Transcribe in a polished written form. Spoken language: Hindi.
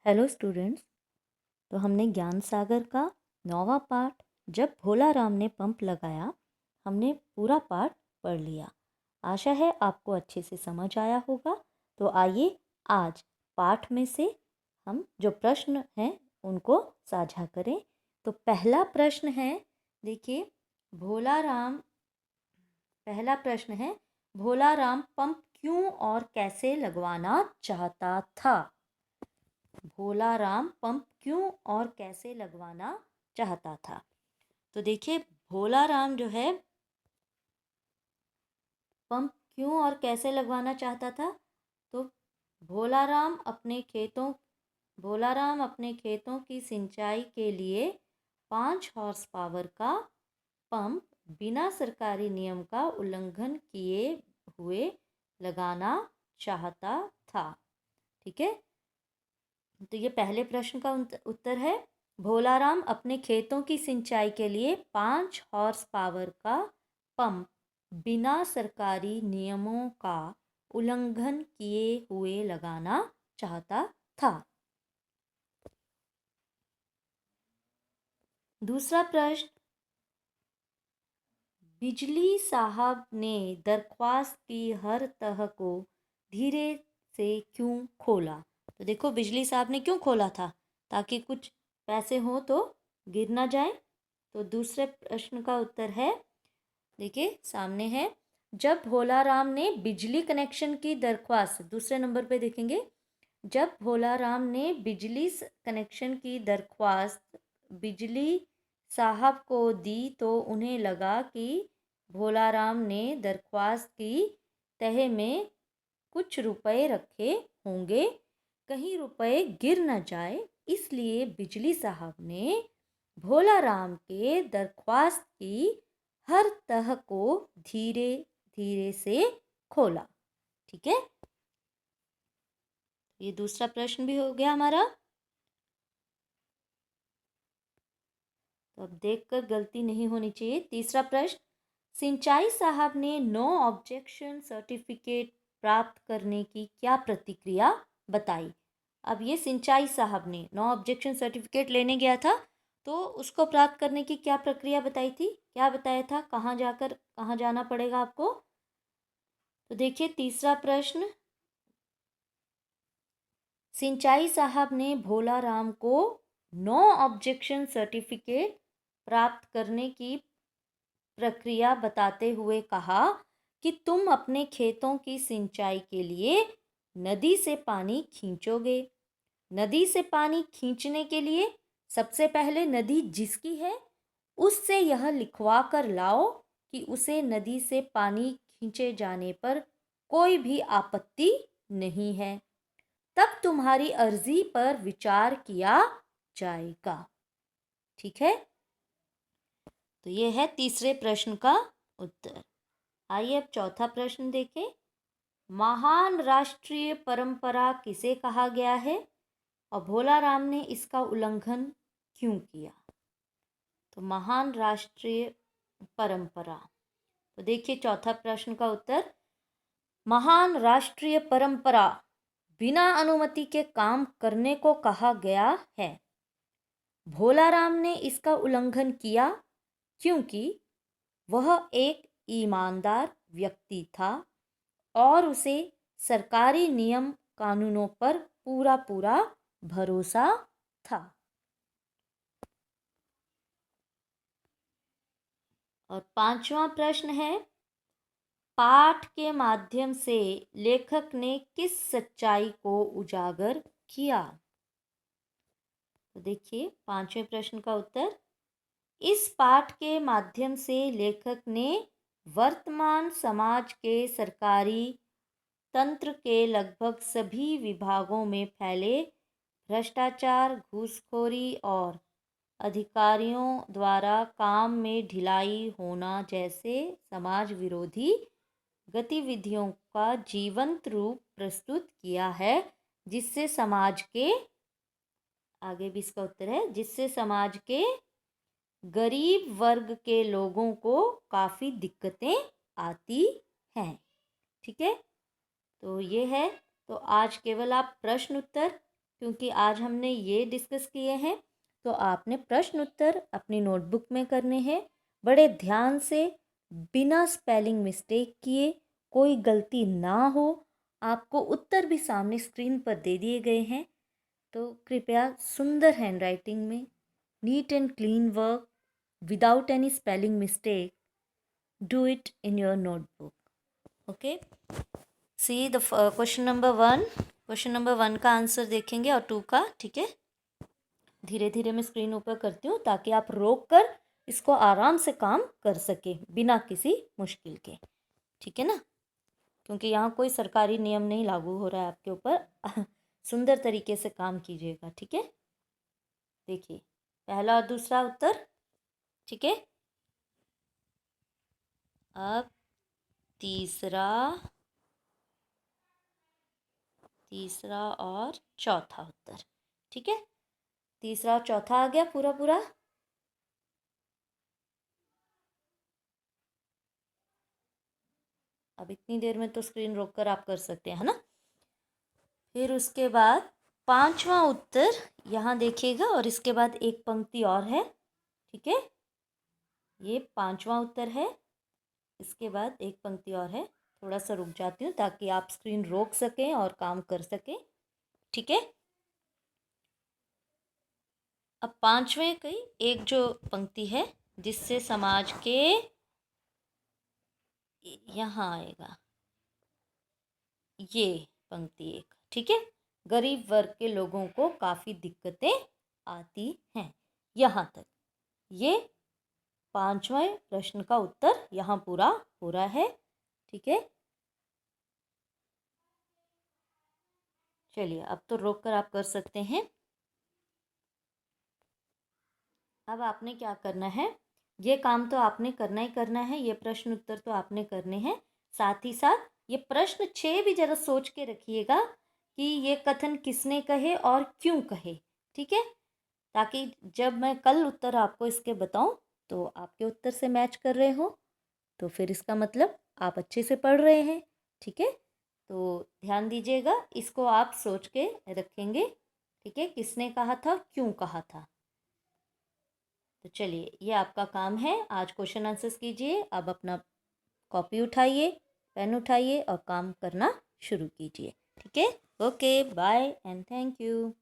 Hello students. तो हमने ज्ञान सागर का 9वां पाठ जब भोला राम ने पंप लगाया, हमने पूरा पाठ पढ़ लिया। आशा है आपको अच्छे से समझ आया होगा। तो आइए आज पाठ में से हम जो प्रश्न हैं उनको साझा करें। तो पहला प्रश्न है, देखिए, भोला राम पहला प्रश्न है, भोला राम पंप क्यों और कैसे लगवाना चाहता था? भोला राम पंप क्यों और कैसे लगवाना चाहता था? तो देखिए, भोला राम जो है पंप क्यों और कैसे लगवाना चाहता था? तो भोला राम अपने खेतों भोला राम अपने खेतों की सिंचाई के लिए 5 हॉर्स पावर का पंप बिना सरकारी नियम का उल्लंघन किए हुए लगाना चाहता था। ठीक है, तो ये पहले प्रश्न का उत्तर है। भोलाराम अपने खेतों की सिंचाई के लिए 5 हॉर्स पावर का पंप बिना सरकारी नियमों का उल्लंघन किए हुए लगाना चाहता था। दूसरा प्रश्न, बिजली साहब ने दरख्वास्त की हर तह को धीरे से क्यों खोला? तो देखो, बिजली साहब ने क्यों खोला था? ताकि कुछ पैसे हो तो गिर ना जाए। तो दूसरे प्रश्न का उत्तर है, देखिए सामने है, जब भोला राम ने बिजली कनेक्शन की दरख्वास्त, दूसरे नंबर पे देखेंगे, जब भोला राम ने बिजली कनेक्शन की दरख्वास्त बिजली साहब को दी तो उन्हें लगा कि भोला राम ने दरख्वास्त की तह में कुछ रुपए रखे होंगे, कहीं रुपए गिर न जाए, इसलिए बिजली साहब ने भोला राम के दरख्वास्त की हर तह को धीरे धीरे से खोला। ठीक है, ये दूसरा प्रश्न भी हो गया हमारा। तो अब देखकर गलती नहीं होनी चाहिए। तीसरा प्रश्न, सिंचाई साहब ने नो ऑब्जेक्शन सर्टिफिकेट प्राप्त करने की क्या प्रतिक्रिया बताई? अब ये सिंचाई साहब ने नो ऑब्जेक्शन सर्टिफिकेट लेने गया था, तो उसको प्राप्त करने की क्या प्रक्रिया बताई थी, क्या बताया था, कहाँ जाना पड़ेगा आपको? तो देखिए, तीसरा प्रश्न, सिंचाई साहब ने भोला राम को नो ऑब्जेक्शन सर्टिफिकेट प्राप्त करने की प्रक्रिया बताते हुए कहा कि तुम अपने खेतों की सिंचाई के लिए नदी से पानी खींचोगे। नदी से पानी खींचने के लिए सबसे पहले नदी जिसकी है उससे यह लिखवा कर लाओ कि उसे नदी से पानी खींचे जाने पर कोई भी आपत्ति नहीं है, तब तुम्हारी अर्जी पर विचार किया जाएगा। ठीक है, तो ये है तीसरे प्रश्न का उत्तर। आइए अब चौथा प्रश्न देखें। महान राष्ट्रीय परंपरा किसे कहा गया है और भोला राम ने इसका उल्लंघन क्यों किया? तो महान राष्ट्रीय परंपरा, तो देखिए चौथा प्रश्न का उत्तर, महान राष्ट्रीय परंपरा बिना अनुमति के काम करने को कहा गया है। भोला राम ने इसका उल्लंघन किया क्योंकि वह एक ईमानदार व्यक्ति था और उसे सरकारी नियम कानूनों पर पूरा पूरा भरोसा था। और पांचवा प्रश्न है, पाठ के माध्यम से लेखक ने किस सच्चाई को उजागर किया? तो देखिए पांचवें प्रश्न का उत्तर, इस पाठ के माध्यम से लेखक ने वर्तमान समाज के सरकारी तंत्र के लगभग सभी विभागों में फैले भ्रष्टाचार, घूसखोरी और अधिकारियों द्वारा काम में ढिलाई होना जैसे समाज विरोधी गतिविधियों का जीवंत रूप प्रस्तुत किया है, जिससे समाज के, आगे भी इसका उत्तर है, जिससे समाज के गरीब वर्ग के लोगों को काफ़ी दिक्कतें आती हैं। ठीक है, तो ये है। तो आज केवल आप प्रश्न उत्तर क्योंकि आज हमने ये डिस्कस किए हैं, तो आपने प्रश्न उत्तर अपनी नोटबुक में करने हैं बड़े ध्यान से, बिना स्पेलिंग मिस्टेक किए, कोई गलती ना हो। आपको उत्तर भी सामने स्क्रीन पर दे दिए गए हैं, तो कृपया सुंदर हैंडराइटिंग में neat and clean work without any spelling mistake do it in your notebook. Okay, see the question number 1। Question number 1 का आंसर देखेंगे और 2 का, ठीक है। धीरे धीरे मैं स्क्रीन ऊपर करती हूँ ताकि आप रोक कर इसको आराम से काम कर सके बिना किसी मुश्किल के, ठीक है ना, क्योंकि यहाँ कोई सरकारी नियम नहीं लागू हो रहा है आपके ऊपर। सुंदर तरीके से काम कीजिएगा, ठीक है। देखिए पहला और दूसरा उत्तर, ठीक है। अब तीसरा और चौथा उत्तर, ठीक है। तीसरा और चौथा आ गया पूरा पूरा। अब इतनी देर में तो स्क्रीन रोक कर आप कर सकते हैं, है ना। फिर उसके बाद पांचवा उत्तर यहाँ देखिएगा और इसके बाद एक पंक्ति और है, ठीक है। ये पांचवा उत्तर है, इसके बाद एक पंक्ति और है। थोड़ा सा रुक जाती हूँ ताकि आप स्क्रीन रोक सकें और काम कर सकें, ठीक है। अब पांचवें की एक जो पंक्ति है जिससे समाज के यहाँ आएगा, ये पंक्ति एक, ठीक है। गरीब वर्ग के लोगों को काफ़ी दिक्कतें आती हैं, यहाँ तक। ये पांचवें प्रश्न का उत्तर यहाँ पूरा हो रहा है, ठीक है। चलिए अब तो रोक कर आप कर सकते हैं। अब आपने क्या करना है, ये काम तो आपने करना ही करना है, ये प्रश्न उत्तर तो आपने करने हैं। साथ ही साथ ये प्रश्न 6 भी जरा सोच के रखिएगा कि ये कथन किसने कहे और क्यों कहे, ठीक है। ताकि जब मैं कल उत्तर आपको इसके बताऊं तो आपके उत्तर से मैच कर रहे हो, तो फिर इसका मतलब आप अच्छे से पढ़ रहे हैं, ठीक है। तो ध्यान दीजिएगा, इसको आप सोच के रखेंगे, ठीक है, किसने कहा था, क्यों कहा था। तो चलिए ये आपका काम है, आज क्वेश्चन आंसर्स कीजिए। अब अपना कॉपी उठाइए, पेन उठाइए और काम करना शुरू कीजिए, ठीक है। Okay, bye and thank you.